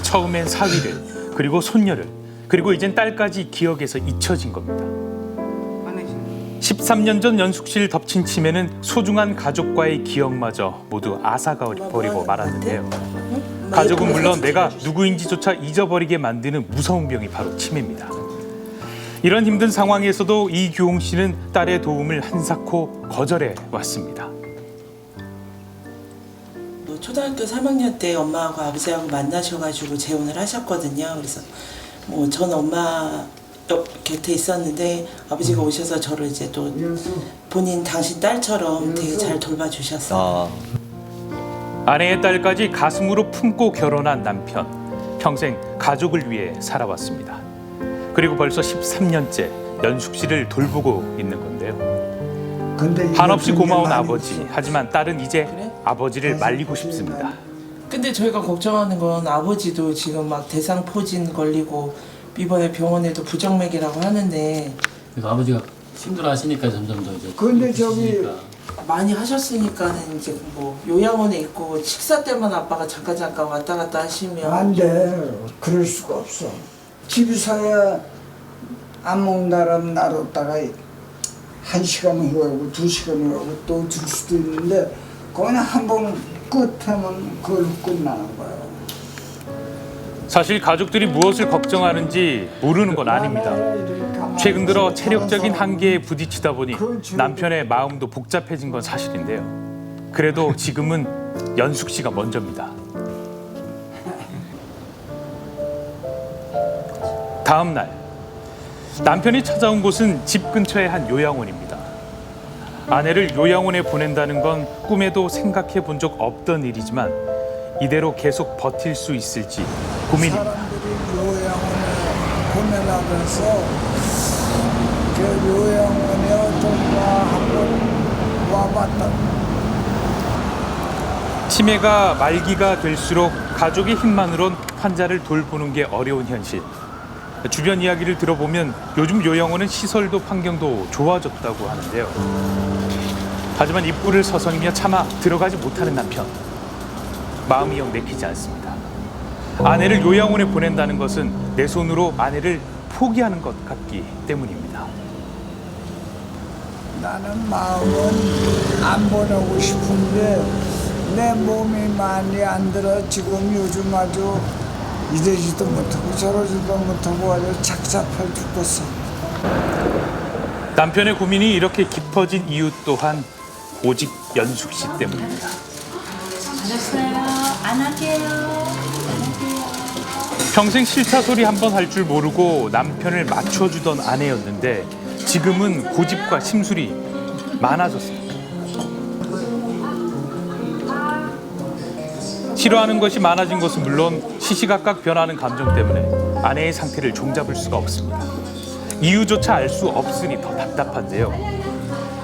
처음엔 사위를, 그리고 손녀를, 그리고 이젠 딸까지 기억에서 잊혀진 겁니다. 13년 전 연숙 씨를 덮친 치매는 소중한 가족과의 기억마저 모두 앗아버리고 말았는데요. 가족은 물론 내가 누구인지조차 잊어버리게 만드는 무서운 병이 바로 치매입니다. 이런 힘든 상황에서도 이규홍 씨는 딸의 도움을 한사코 거절해 왔습니다. 초등학교 3학년 때 엄마하고 아버지하고 만나셔가지고 재혼을 하셨거든요. 그래서 저는 엄마 곁에 있었는데 아버지가 오셔서 저를 이제 또 당신 딸처럼 되게 잘 돌봐주셨어요. 아내의 딸까지 가슴으로 품고 결혼한 남편. 평생 가족을 위해 살아왔습니다. 그리고 벌써 13년째 연숙 씨를 돌보고 있는 건데요. 한없이 고마운 아버지. 하지만 딸은 이제 아버지를 말리고 싶습니다. 근데 저희가 걱정하는 건 아버지도 지금 막 대상포진 걸리고 이번에 병원에도 부정맥이라고 하는데 그래서 아버지가 힘들어하시니까 점점 더 이제. 근데 저기 힘드시니까. 많이 하셨으니까는 이제 뭐 요양원에 있고 식사 때만 아빠가 잠깐 왔다 갔다 하시면 안 돼. 그럴 수가 없어. 집에서야 안 먹는다라면 놔뒀다가 1시간 후하고 2시간 후하고 또 줄 수도 있는데 그냥 한번 끝하면 그걸로 끝나는 거예요. 사실 가족들이 무엇을 걱정하는지 모르는 건 아닙니다. 최근 들어 체력적인 한계에 부딪히다 보니 남편의 마음도 복잡해진 건 사실인데요. 그래도 지금은 연숙 씨가 먼저입니다. 다음 날 남편이 찾아온 곳은 집 근처의 한 요양원입니다. 아내를 요양원에 보낸다는 건 꿈에도 생각해 본 적 없던 일이지만 이대로 계속 버틸 수 있을지 고민입니다. 사람들이 요양원에 보내려고 해서 그 요양원에 어떤가 한번 와봤다. 치매가 말기가 될수록 가족의 힘만으론 환자를 돌보는 게 어려운 현실. 주변 이야기를 들어보면 요즘 요양원은 시설도 환경도 좋아졌다고 하는데요. 하지만 입구를 서성이며 차마 들어가지 못하는 남편. 마음이 영 내키지 않습니다. 아내를 요양원에 보낸다는 것은 내 손으로 아내를 포기하는 것 같기 때문입니다. 나는 마음은 안 보내고 싶은데 내 몸이 많이 안 들어. 지금 요즘 아주 이러지도 못하고 저러지도 못하고 아주 착잡해 죽겠어. 남편의 고민이 이렇게 깊어진 이유 또한 오직 연숙 씨 때문입니다. 알았어요. 안 할게요. 평생 실차소리 한 번 할 줄 모르고 남편을 맞춰주던 아내였는데 지금은 고집과 심술이 많아졌습니다. 싫어하는 것이 많아진 것은 물론 시시각각 변하는 감정 때문에 아내의 상태를 종잡을 수가 없습니다. 이유조차 알 수 없으니 더 답답한데요.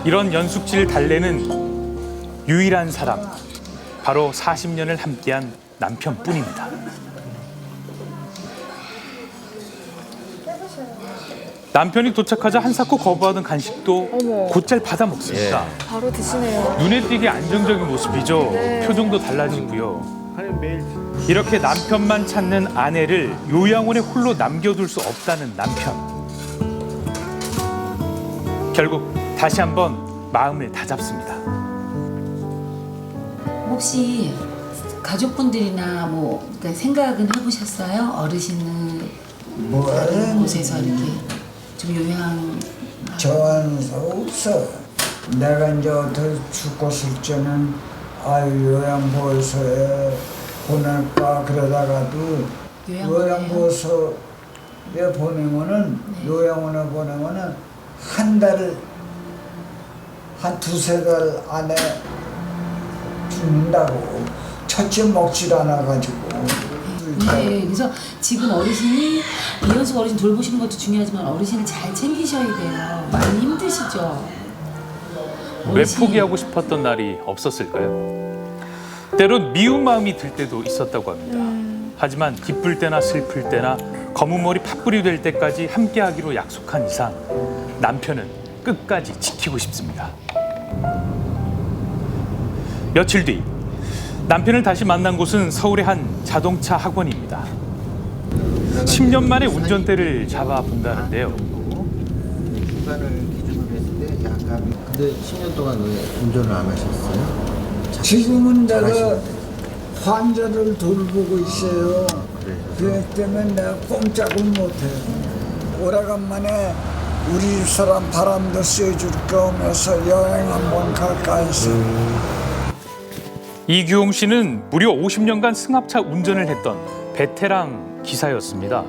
이런 연숙 씨를 달래는 유일한 사람, 바로 40년을 함께한 남편뿐입니다. 남편이 도착하자 한사코 거부하던 간식도 곧잘 받아 먹습니다. 바로 드시네요. 눈에 띄게 안정적인 모습이죠. 네. 표정도 달라지고요. 이렇게 남편만 찾는 아내를 요양원에 홀로 남겨둘 수 없다는 남편. 결국 다시 한번 마음을 다잡습니다. 혹시 가족분들이나 뭐 그러니까 생각은 해보셨어요? 어르신을 다른 곳에서 이렇게 좀 요양. 저하는 사 없어. 내가 이제 어떻게 죽었을 때는 요양보호소에 보낼까 그러다가도 요양보호소에 보내면은 요양원에 보내면은 한 두세 달 안에 죽는다고. 첫째 먹질 않아가지고. 네, 그래서 지금 어르신이 이현숙 어르신 돌보시는 것도 중요하지만 어르신을 잘 챙기셔야 돼요. 많이 힘드시죠? 왜 포기하고 싶었던 날이 없었을까요? 때론 미운 마음이 들 때도 있었다고 합니다. 하지만 기쁠 때나 슬플 때나 검은 머리 팥불이 될 때까지 함께하기로 약속한 이상 남편은 끝까지 지키고 싶습니다. 며칠 뒤 남편을 다시 만난 곳은 서울의 한 자동차 학원입니다. 10년 만에 운전대를 잡아본다는데요. 기반을 기준으로 했을 때 약간. 근데 10년 동안 왜 운전을 안 하셨어요? 지금은 내가 환자를 돌보고 있어요. 그렇기 때문에 내가 꼼짝을 못해요. 오래간만에 우리 사람 바람도 쐬줄 겸해서 여행 한번 갈까 해서. 이규홍 씨는 무려 50년간 승합차 운전을 했던 베테랑 기사였습니다.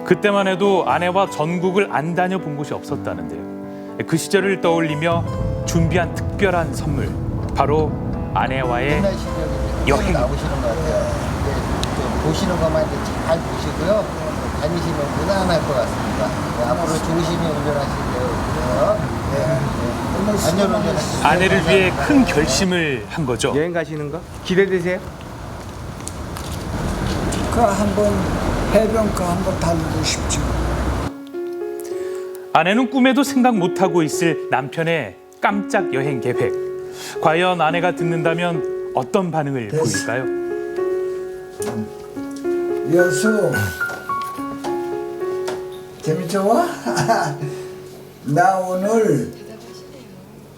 그때만 해도 아내와 전국을 안 다녀본 곳이 없었다는데요. 그 시절을 떠올리며 준비한 특별한 선물, 바로 아내와의 여행. 나오시는 것 같아요. 근데 보시는 것만 이제 잘 보시고요. 다니시면 무난할 것 같습니다. 앞으로 조심히 운전하시고요. 안전운전하시고요. 아내를 위해 큰 결심을 한 거죠. 여행 가시는 거 기대되세요? 그 한번 해변가 한번 달리고 싶죠. 아내는 꿈에도 생각 못하고 있을 남편의 깜짝 여행 계획. 과연 아내가 듣는다면 어떤 반응을 보일까요? 여수 재밌죠? 나 오늘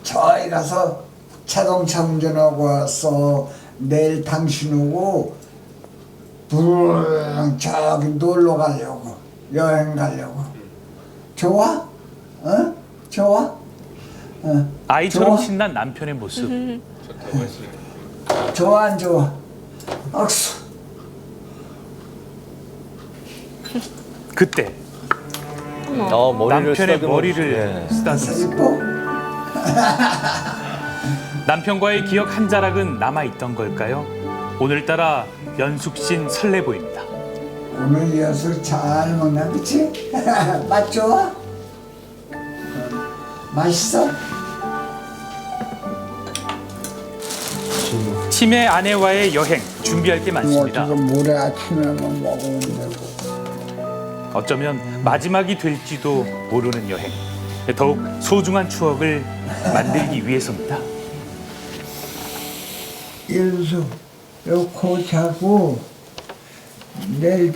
저기 가서 자동차 운전하고 왔어. 내일 당신 오고 저기 놀러 가려고. 여행 가려고. 좋아? 어? 좋아? 아이처럼 좋아? 신난 남편의 모습. 좋아 안 좋아? 악수. 그때 머리를 남편의 쓰다듬어 머리를 쓰다듬었습니다. 남편과의 기억 한 자락은 남아있던 걸까요? 오늘따라 연숙 씨는 설레 보입니다. 오늘 여수 잘 먹나 그치? 맛 좋아? 맛있어? 치매 아내와의 여행 준비할 게 많습니다. 어떻게 모레 아침에만 먹으면 되고. 어쩌면 마지막이 될지도 모르는 여행. 더욱 소중한 추억을 만들기 위해서입니다. 연수, 요코 자고 내일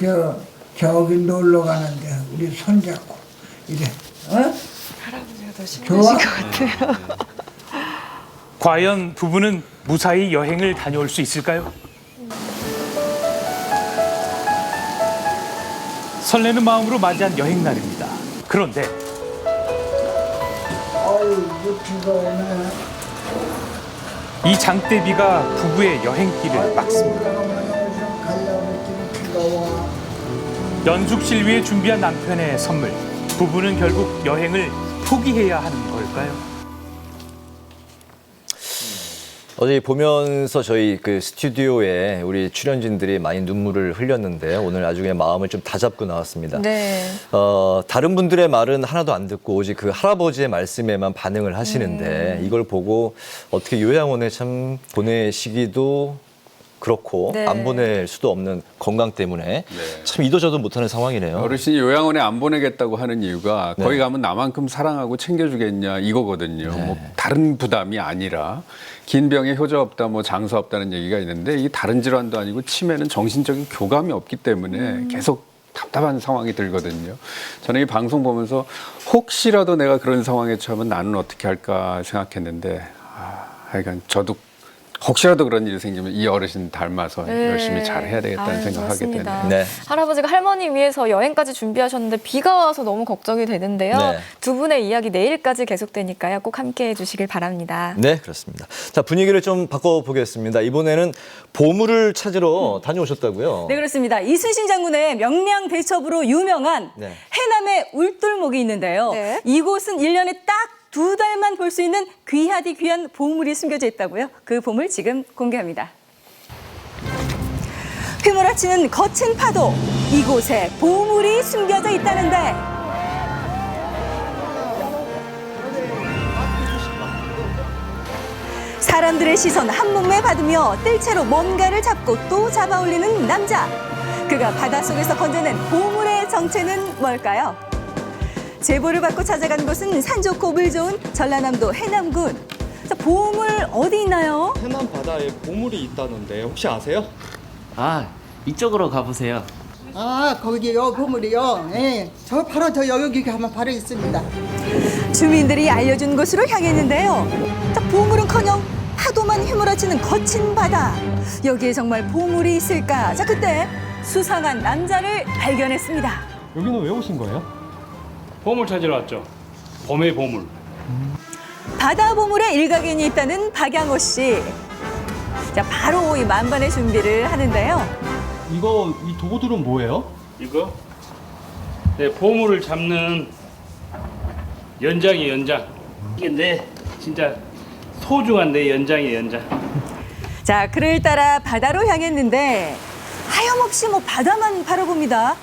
저기 놀러 가는데 우리 손잡고 이래. 어? 할아버지가 더 좋아? 신나실 것 같아요. 과연 부부는 무사히 여행을 다녀올 수 있을까요? 설레는 마음으로 맞이한 여행 날입니다. 그런데 아유, 비가 오네. 이 장대비가 부부의 여행길을 막습니다. 연숙 씨를 위해 준비한 남편의 선물. 부부는 결국 여행을 포기해야 하는 걸까요? 어제 보면서 저희 그 스튜디오에 우리 출연진들이 많이 눈물을 흘렸는데 오늘 아주 그냥 마음을 좀 다잡고 나왔습니다. 네. 다른 분들의 말은 하나도 안 듣고 오직 그 할아버지의 말씀에만 반응을 하시는데 이걸 보고 어떻게 요양원에 참 보내시기도 그렇고 네. 안 보낼 수도 없는 건강 때문에 참 이도저도 못하는 상황이네요. 어르신이 요양원에 안 보내겠다고 하는 이유가 네. 거기 가면 나만큼 사랑하고 챙겨주겠냐 이거거든요. 뭐 다른 부담이 아니라 긴 병에 효자 없다, 뭐 장사 없다는 얘기가 있는데 이 다른 질환도 아니고 치매는 정신적인 교감이 없기 때문에 계속 답답한 상황이 들거든요. 저는 이 방송 보면서 혹시라도 내가 그런 상황에 처하면 나는 어떻게 할까 생각했는데 하여간 저도 혹시라도 그런 일이 생기면 이 어르신 닮아서 네. 열심히 잘해야 되겠다는 아유, 생각하게 좋습니다. 되네요. 네. 할아버지가 할머니 위해서 여행까지 준비하셨는데 비가 와서 너무 걱정이 되는데요. 네. 두 분의 이야기 내일까지 계속되니까요. 꼭 함께해 주시길 바랍니다. 네, 그렇습니다. 자, 분위기를 좀 바꿔보겠습니다. 이번에는 보물을 찾으러 다녀오셨다고요? 네, 그렇습니다. 이순신 장군의 명량 대첩으로 유명한 네. 해남의 울돌목이 있는데요. 네. 이곳은 1년에 딱 2달만 볼 수 있는 귀하디 귀한 보물이 숨겨져 있다고요. 그 보물 지금 공개합니다. 휘몰아치는 거친 파도, 이곳에 보물이 숨겨져 있다는데 사람들의 시선 한 몸에 받으며 뜰채로 뭔가를 잡고 또 잡아 올리는 남자. 그가 바닷속에서 건져낸 보물의 정체는 뭘까요? 제보를 받고 찾아간 곳은 산 좋고 물 좋은 전라남도 해남군. 자, 보물 어디 있나요? 해남 바다에 보물이 있다는데 혹시 아세요? 아, 이쪽으로 가보세요. 아, 거기요, 보물이요. 예, 저 바로 저 여기 가면 바로 있습니다. 주민들이 알려준 곳으로 향했는데요. 자, 보물은커녕 파도만 휘몰아치는 거친 바다. 여기에 정말 보물이 있을까? 자, 그때 수상한 남자를 발견했습니다. 여기는 왜 오신 거예요? 보물 찾으러 왔죠. 범의 보물. 바다 보물에 일가견이 있다는 박양호 씨. 자, 바로 이 만반의 준비를 하는데요. 이 도구들은 뭐예요? 이거? 네, 보물을 잡는 연장이에요, 연장. 이게 내 진짜 소중한 내 연장이에요, 연장. 자, 그를 따라 바다로 향했는데 하염없이 뭐 바다만 바라봅니다.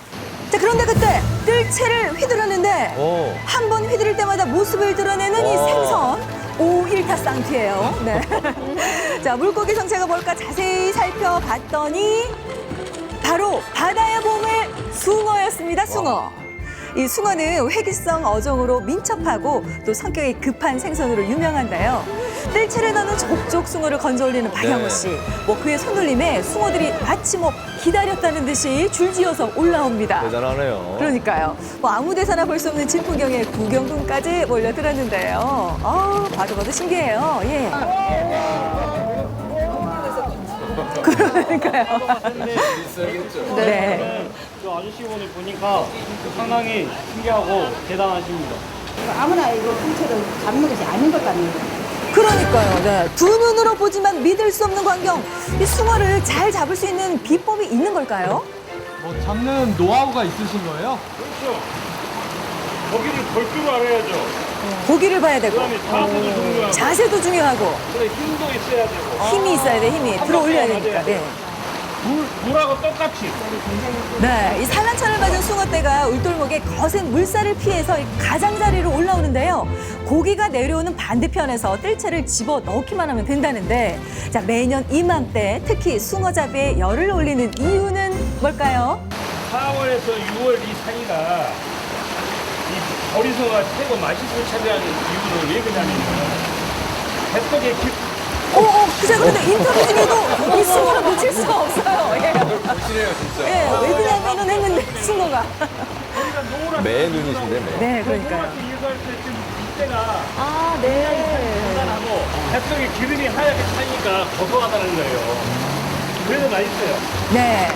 자, 그런데 그때 뜰채를 휘두르는데 한 번 휘두를 때마다 모습을 드러내는 이 생선. 오, 일타쌍피예요. 네. 자, 물고기 정체가 뭘까 자세히 살펴봤더니 바로 바다의 보물 숭어였습니다. 숭어. 이 숭어는 회기성 어종으로 민첩하고 또 성격이 급한 생선으로 유명한데요. 뜰채를 넣는 족족 숭어를 건져 올리는 박양호 씨. 뭐 그의 손놀림에 숭어들이 마치 뭐 기다렸다는 듯이 줄지어서 올라옵니다. 대단하네요. 그러니까요. 뭐 아무 데서나 볼 수 없는 진풍경에 구경꾼까지 몰려들었는데요. 봐도 신기해요. 예. 그러니까요. 네. 저 아저씨 오늘 보니까 상당히 신기하고 대단하십니다. 아무나 이거 뜰채를 잡는 것이 아닌 것 같네요. 그러니까요. 네. 두 눈으로 보지만 믿을 수 없는 광경. 이 숭어를 잘 잡을 수 있는 비법이 있는 걸까요? 뭐 잡는 노하우가 있으신 거예요? 그렇죠. 거기를 볼 줄 알아야죠. 보기를 봐야 되고 그다음에 자세도 중요하고. 자세도 중요하고 그래, 힘도 있어야 되고. 힘이 있어야 돼. 힘이 들어 올려야 되니까. 네. 물하고 똑같이. 네, 이 산란차를 맞은 숭어떼가 울돌목에 거센 물살을 피해서 이 가장자리로 올라오는데요. 고기가 내려오는 반대편에서 뜰채를 집어 넣기만 하면 된다는데, 자, 매년 이맘때 특히 숭어잡이에 열을 올리는 이유는 뭘까요? 4월에서 6월 이 사이가 이 보리숭어가 최고 맛있게 차지하는 이유는 왜 그러냐면 뱃속에 그죠. 그런데 인터뷰 중에도 이 숭어를 놓칠 수가 없어요. 예. 보시네요, 진짜. 예, 왜 그러냐면은 했는데 숭어가. 매 눈이신데 매. 네, 그러니까요. 이거할 때쯤 이때가 네. 단단하고 뱃속에 기름이 하얗게 차니까 고소하다는 거예요. 그래서 맛있어요. 네.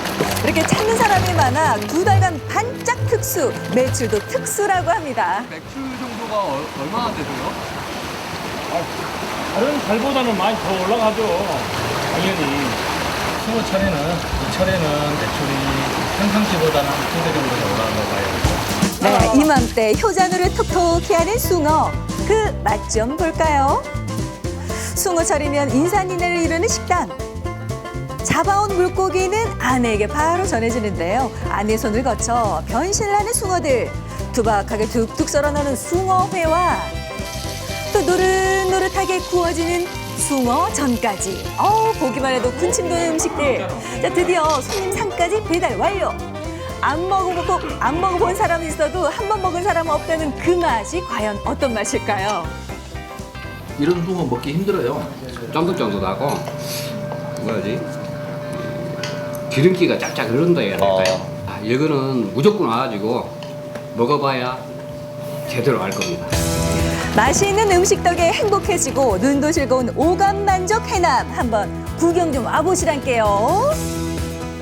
이렇게 찾는 사람이 많아 2달간 반짝 특수, 매출도 특수라고 합니다. 매출 정도가 얼마나 되세요? 다른 달보다는 많이 더 올라가죠. 당연히. 숭어 철에는 이 철에는 매출이 평상시보다는 한 2배 정도 올라간 거 봐요. 네, 이맘때 효자노를 톡톡히 하는 숭어. 그 맛 좀 볼까요? 숭어철이면 인산인해를 이루는 식당. 잡아온 물고기는 아내에게 바로 전해지는데요. 아내 손을 거쳐 변신을 하는 숭어들. 두박하게 툭툭 썰어넣는 숭어회와 또 노릇노릇하게 구워지는 숭어 전까지. 보기만 해도 군침 도는 음식들. 자, 드디어 손님 상까지 배달 완료. 안 먹어본 사람은 있어도 한 번 먹은 사람은 없다는 그 맛이 과연 어떤 맛일까요? 이런 숭어 먹기 힘들어요. 쫀득쫀득하고 뭐지 기름기가 짝짝 흐른다 해야 될까요? 이거는 무조건 와가지고 먹어봐야 제대로 알 겁니다. 맛있는 음식 덕에 행복해지고 눈도 즐거운 오감 만족 해남 한번 구경 좀 와보시란게요.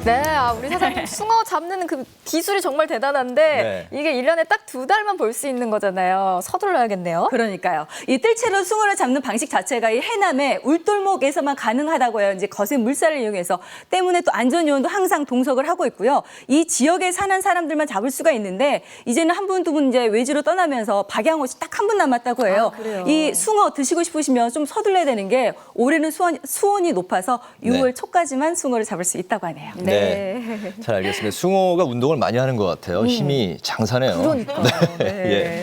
네, 우리 사장님 숭어 잡는 그 기술이 정말 대단한데 이게 1년에 딱 2달만 볼 수 있는 거잖아요. 서둘러야겠네요. 그러니까요. 이 뜰채로 숭어를 잡는 방식 자체가 이 해남의 울돌목에서만 가능하다고 해요. 이제 거센 물살을 이용해서 때문에 또 안전 요원도 항상 동석을 하고 있고요. 이 지역에 사는 사람들만 잡을 수가 있는데 이제는 한 분, 두 분 이제 외지로 떠나면서 박양호씨 딱 한 분 남았다고 해요. 그래요? 이 숭어 드시고 싶으시면 좀 서둘러야 되는 게 올해는 수온이 높아서 6월 초까지만 숭어를 잡을 수 있다고 하네요. 네. 잘 알겠습니다. 숭어가 운동을 많이 하는 것 같아요. 힘이 장사네요. 그러니까. 예.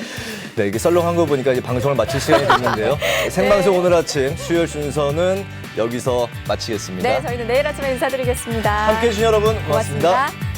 네, 이게 썰렁한 거 보니까 이제 방송을 마칠 시간이 됐는데요. 생방송 오늘 아침 수요일 순서는 여기서 마치겠습니다. 네, 저희는 내일 아침에 인사드리겠습니다. 함께해 주신 여러분 고맙습니다. 고맙습니다.